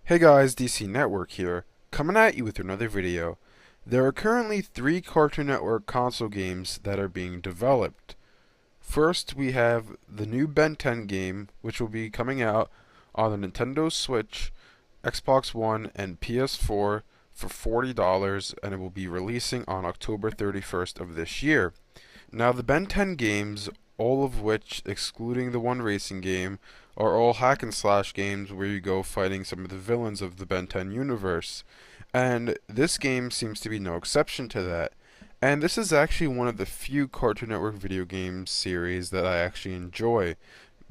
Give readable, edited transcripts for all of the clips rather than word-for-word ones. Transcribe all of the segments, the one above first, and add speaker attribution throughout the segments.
Speaker 1: Hey guys, DC Network here, coming at you with another video. There are currently 3 Cartoon Network console games that are being developed. First, we have the new Ben 10 game, which will be coming out on the Nintendo Switch, Xbox One, and PS4 for $40, and it will be releasing on October 31st of this year. Now, the Ben 10 games, all of which, excluding the one racing game, are all hack and slash games where you go fighting some of the villains of the Ben 10 universe. And this game seems to be no exception to that. And this is actually one of the few Cartoon Network video game series that I actually enjoy.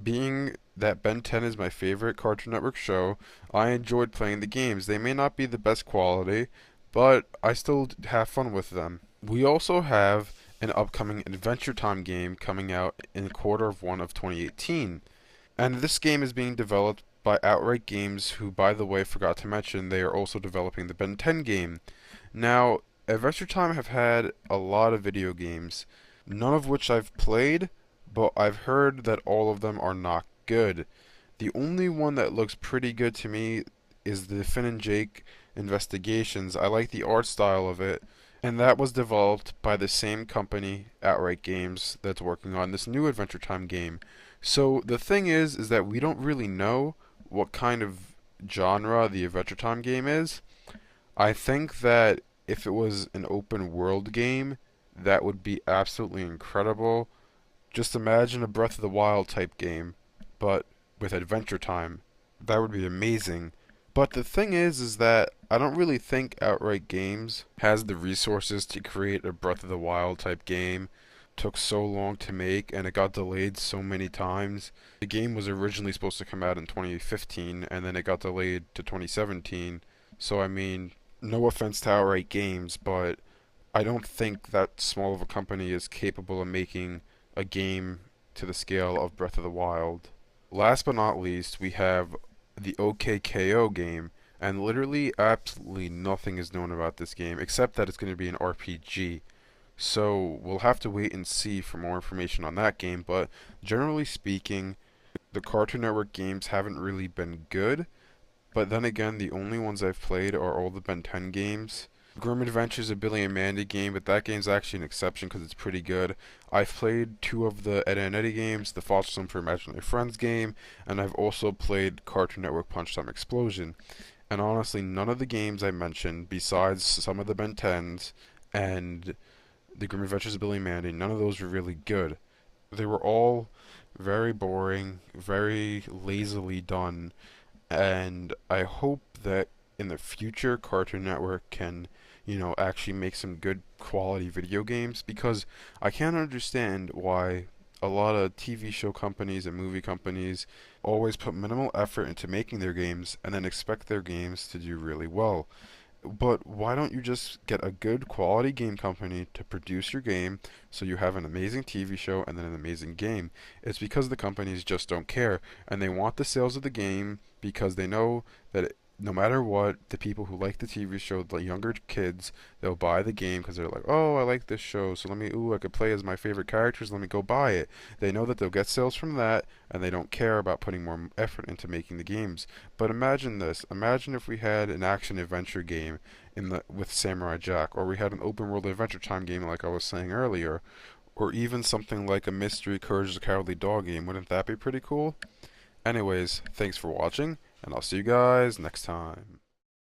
Speaker 1: Being that Ben 10 is my favorite Cartoon Network show, I enjoyed playing the games. They may not be the best quality, but I still have fun with them. We also have an upcoming Adventure Time game coming out in Q1 of 2018. And this game is being developed by Outright Games, who, by the way, forgot to mention they are also developing the Ben 10 game. Now, Adventure Time have had a lot of video games, none of which I've played, but I've heard that all of them are not good. The only one that looks pretty good to me is the Finn and Jake Investigations. I like the art style of it, and that was developed by the same company, Outright Games, that's working on this new Adventure Time game. So the thing is that we don't really know what kind of genre the Adventure Time game is. I think that if it was an open world game, that would be absolutely incredible. Just imagine a Breath of the Wild type game, but with Adventure Time. That would be amazing. But the thing is that I don't really think Outright Games has the resources to create a Breath of the Wild type game. Took so long to make and it got delayed so many times. The game was originally supposed to come out in 2015 and then it got delayed to 2017. So I mean, no offense to Outright Games, but I don't think that small of a company is capable of making a game to the scale of Breath of the Wild. Last but not least, we have the OKKO game, and literally absolutely nothing is known about this game except that it's going to be an RPG. So we'll have to wait and see for more information on that game, but generally speaking, the Cartoon Network games haven't really been good. But then again, the only ones I've played are all the Ben 10 games. Grim Adventures of Billy and Mandy game, but that game's actually an exception because it's pretty good. I've played 2 of the Ed and Eddie games, the Foster Home for Imaginary Friends game, and I've also played Cartoon Network Punch Time Explosion. And honestly, none of the games I mentioned, besides some of the Ben 10s and the Grim Adventures of Billy and Mandy, none of those were really good. They were all very boring, very lazily done, and I hope that in the future Cartoon Network can, actually make some good quality video games, because I can't understand why a lot of TV show companies and movie companies always put minimal effort into making their games and then expect their games to do really well. But why don't you just get a good quality game company to produce your game so you have an amazing TV show and then an amazing game? It's because the companies just don't care and they want the sales of the game because they know that no matter what, the people who like the TV show, the younger kids, they'll buy the game because they're like, oh, I like this show, so I could play as my favorite characters, let me go buy it. They know that they'll get sales from that, and they don't care about putting more effort into making the games. But imagine this, imagine if we had an action-adventure game with Samurai Jack, or we had an open-world Adventure Time game like I was saying earlier, or even something like a Mystery Courage the Cowardly Dog game. Wouldn't that be pretty cool? Anyways, thanks for watching, and I'll see you guys next time.